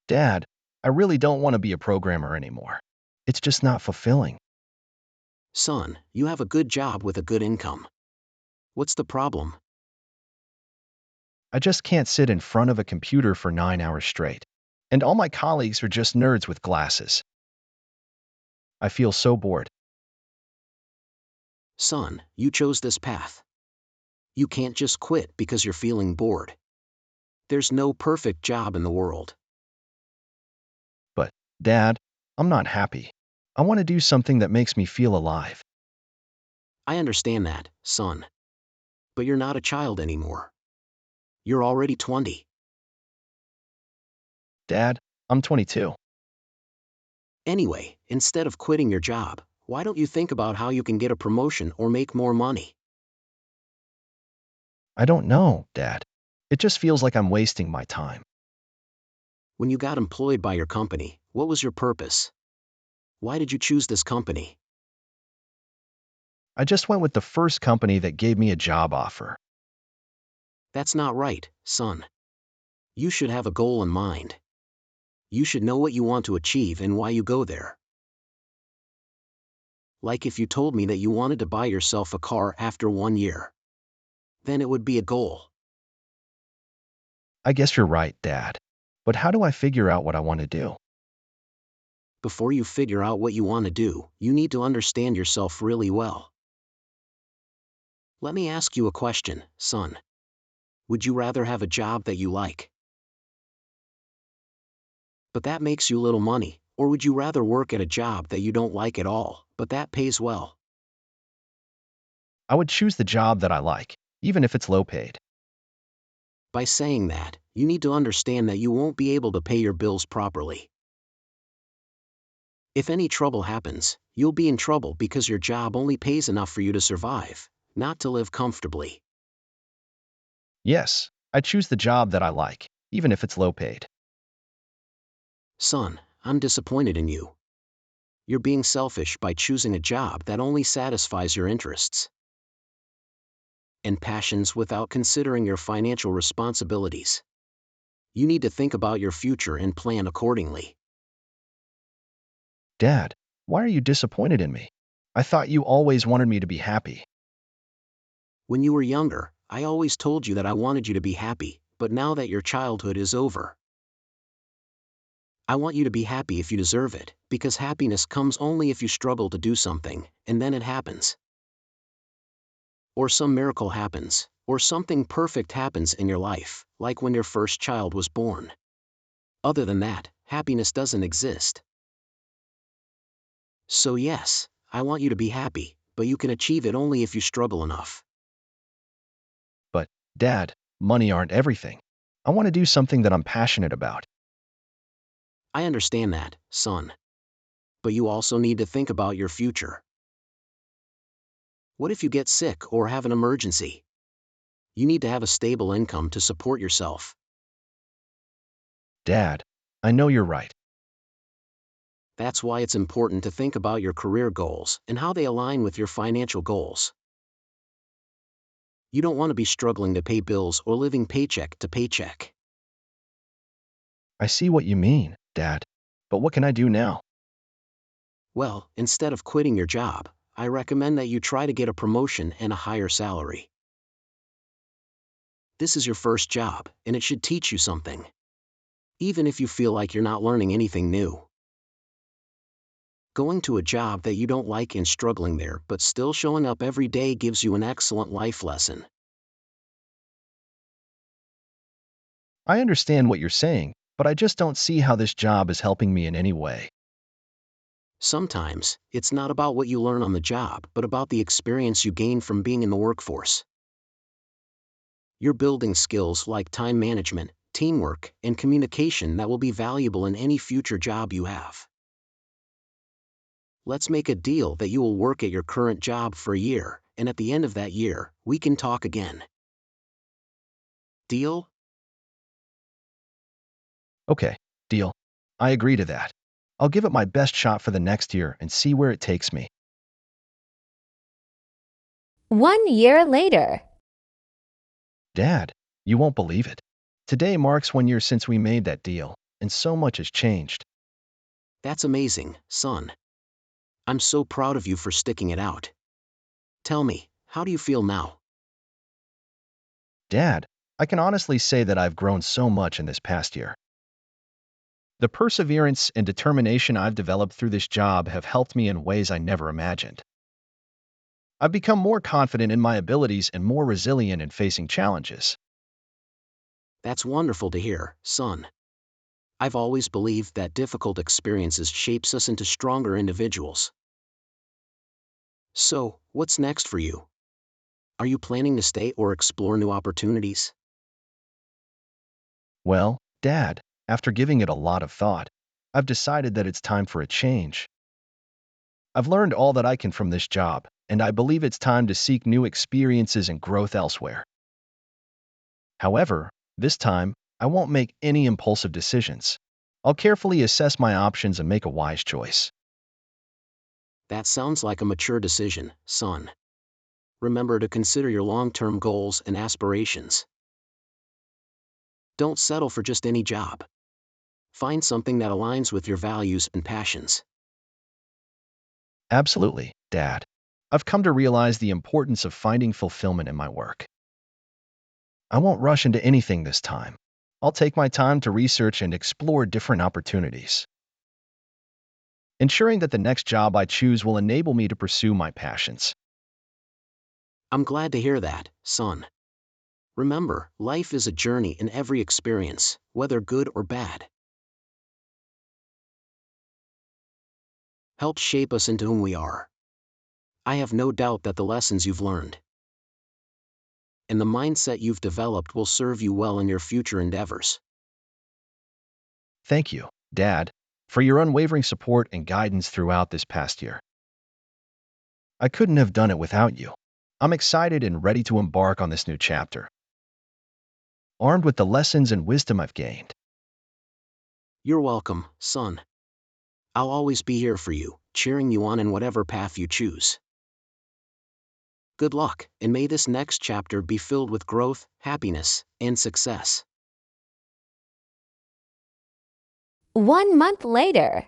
Dad, I really don't want to be a programmer anymore. It's just not fulfilling. Son, you have a good job with a good income. What's the problem? I just can't sit in front of a computer for 9 hours straight. And all my colleagues are just nerds with glasses. I feel so bored. Son, you chose this path. You can't just quit because you're feeling bored. There's no perfect job in the world. But, Dad, I'm not happy. I want to do something that makes me feel alive. I understand that, son. But you're not a child anymore. You're already 20. Dad, I'm 22. Anyway, instead of quitting your job, why don't you think about how you can get a promotion or make more money? I don't know, Dad. It just feels like I'm wasting my time. When you got employed by your company, what was your purpose? Why did you choose this company? I just went with the first company that gave me a job offer. That's not right, son. You should have a goal in mind. You should know what you want to achieve and why you go there. Like if you told me that you wanted to buy yourself a car after 1 year. Then it would be a goal. I guess you're right, Dad. But how do I figure out what I want to do? Before you figure out what you want to do, you need to understand yourself really well. Let me ask you a question, son. Would you rather have a job that you like, but that makes you little money, or would you rather work at a job that you don't like at all, but that pays well? I would choose the job that I like, even if it's low paid. By saying that, you need to understand that you won't be able to pay your bills properly. If any trouble happens, you'll be in trouble because your job only pays enough for you to survive, not to live comfortably. Yes, I choose the job that I like, even if it's low paid. Son, I'm disappointed in you. You're being selfish by choosing a job that only satisfies your interests and passions without considering your financial responsibilities. You need to think about your future and plan accordingly. Dad, why are you disappointed in me? I thought you always wanted me to be happy. When you were younger, I always told you that I wanted you to be happy, but now that your childhood is over, I want you to be happy if you deserve it, because happiness comes only if you struggle to do something, and then it happens. Or some miracle happens, or something perfect happens in your life, like when your first child was born. Other than that, happiness doesn't exist. So yes, I want you to be happy, but you can achieve it only if you struggle enough. But, Dad, money aren't everything. I want to do something that I'm passionate about. I understand that, son. But you also need to think about your future. What if you get sick or have an emergency? You need to have a stable income to support yourself. Dad, I know you're right. That's why it's important to think about your career goals and how they align with your financial goals. You don't want to be struggling to pay bills or living paycheck to paycheck. I see what you mean, Dad. But what can I do now? Well, instead of quitting your job, I recommend that you try to get a promotion and a higher salary. This is your first job, and it should teach you something. Even if you feel like you're not learning anything new. Going to a job that you don't like and struggling there but still showing up every day gives you an excellent life lesson. I understand what you're saying, but I just don't see how this job is helping me in any way. Sometimes, it's not about what you learn on the job but about the experience you gain from being in the workforce. You're building skills like time management, teamwork, and communication that will be valuable in any future job you have. Let's make a deal that you will work at your current job for a year, and at the end of that year, we can talk again. Deal? Okay, deal. I agree to that. I'll give it my best shot for the next year and see where it takes me. 1 year later. Dad, you won't believe it. Today marks 1 year since we made that deal. and so much has changed. That's amazing, son. I'm so proud of you for sticking it out. Tell me, how do you feel now? Dad, I can honestly say that I've grown so much in this past year. The perseverance and determination I've developed through this job have helped me in ways I never imagined. I've become more confident in my abilities and more resilient in facing challenges. That's wonderful to hear, son. I've always believed that difficult experiences shapes us into stronger individuals. So, what's next for you? Are you planning to stay or explore new opportunities? Well, Dad, after giving it a lot of thought, I've decided that it's time for a change. I've learned all that I can from this job, and I believe it's time to seek new experiences and growth elsewhere. However, this time, I won't make any impulsive decisions. I'll carefully assess my options and make a wise choice. That sounds like a mature decision, son. Remember to consider your long-term goals and aspirations. Don't settle for just any job. Find something that aligns with your values and passions. Absolutely, Dad. I've come to realize the importance of finding fulfillment in my work. I won't rush into anything this time. I'll take my time to research and explore different opportunities, ensuring that the next job I choose will enable me to pursue my passions. I'm glad to hear that, son. Remember, life is a journey in every experience, whether good or bad. Helps shape us into whom we are. I have no doubt that the lessons you've learned and the mindset you've developed will serve you well in your future endeavors. Thank you, Dad, for your unwavering support and guidance throughout this past year. I couldn't have done it without you. I'm excited and ready to embark on this new chapter, armed with the lessons and wisdom I've gained. You're welcome, son. I'll always be here for you, cheering you on in whatever path you choose. Good luck, and may this next chapter be filled with growth, happiness, and success. 1 month later.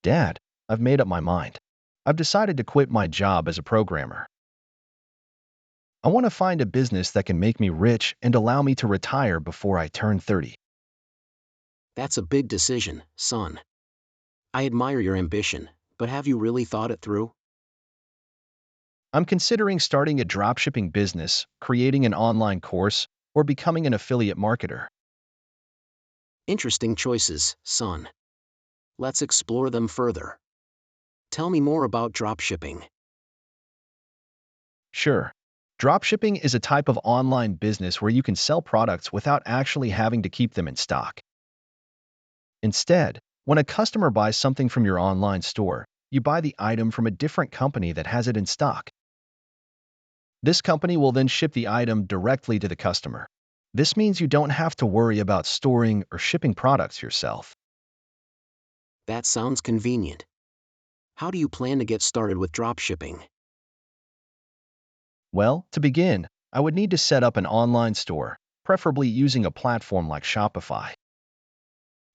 Dad, I've made up my mind. I've decided to quit my job as a programmer. I want to find a business that can make me rich and allow me to retire before I turn 30. That's a big decision, son. I admire your ambition, but have you really thought it through? I'm considering starting a dropshipping business, creating an online course, or becoming an affiliate marketer. Interesting choices, son. Let's explore them further. Tell me more about dropshipping. Sure. Dropshipping is a type of online business where you can sell products without actually having to keep them in stock. Instead, when a customer buys something from your online store, you buy the item from a different company that has it in stock. This company will then ship the item directly to the customer. This means you don't have to worry about storing or shipping products yourself. That sounds convenient. How do you plan to get started with dropshipping? Well, to begin, I would need to set up an online store, preferably using a platform like Shopify.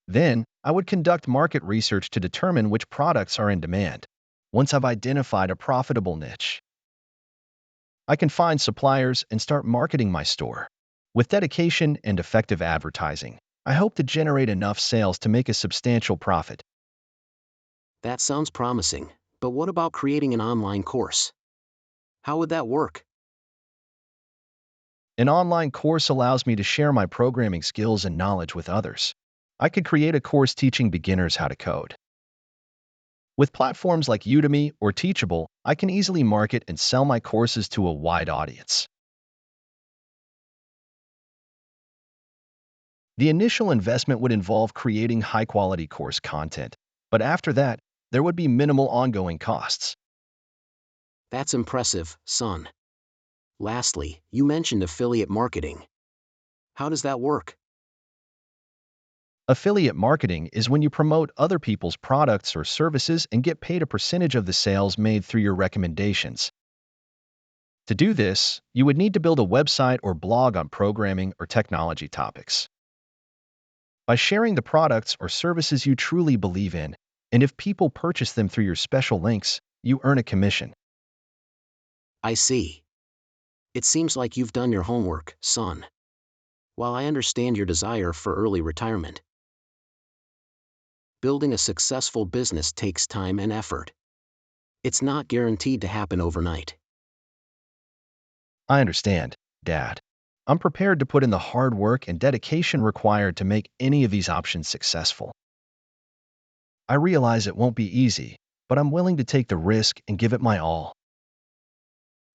Then, I would conduct market research to determine which products are in demand. Once I've identified a profitable niche, I can find suppliers and start marketing my store. With dedication and effective advertising, I hope to generate enough sales to make a substantial profit. That sounds promising, but what about creating an online course? How would that work? An online course allows me to share my programming skills and knowledge with others. I could create a course teaching beginners how to code. With platforms like Udemy or Teachable, I can easily market and sell my courses to a wide audience. The initial investment would involve creating high-quality course content, but after that, there would be minimal ongoing costs. That's impressive, son. Lastly, you mentioned affiliate marketing. How does that work? Affiliate marketing is when you promote other people's products or services and get paid a percentage of the sales made through your recommendations. To do this, you would need to build a website or blog on programming or technology topics. by sharing the products or services you truly believe in, and if people purchase them through your special links, you earn a commission. I see. It seems like you've done your homework, son. While I understand your desire for early retirement, building a successful business takes time and effort. It's not guaranteed to happen overnight. I understand, Dad. I'm prepared to put in the hard work and dedication required to make any of these options successful. I realize it won't be easy, but I'm willing to take the risk and give it my all.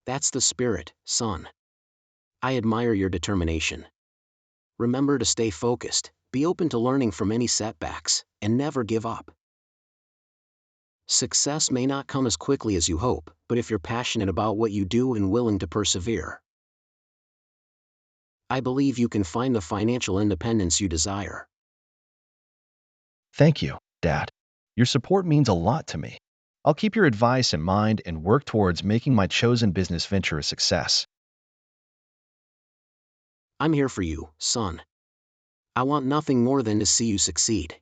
That's the spirit, son. I admire your determination. Remember to stay focused, be open to learning from any setbacks, and never give up. Success may not come as quickly as you hope, but if you're passionate about what you do and willing to persevere, I believe you can find the financial independence you desire. Thank you, Dad. Your support means a lot to me. I'll keep your advice in mind and work towards making my chosen business venture a success. I'm here for you, son. I want nothing more than to see you succeed.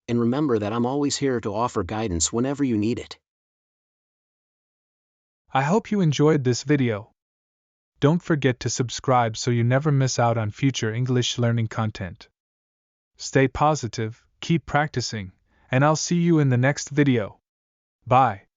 And remember that I'm always here to offer guidance whenever you need it. I hope you enjoyed this video. Don't forget to subscribe so you never miss out on future English learning content. Stay positive, keep practicing, and I'll see you in the next video. Bye.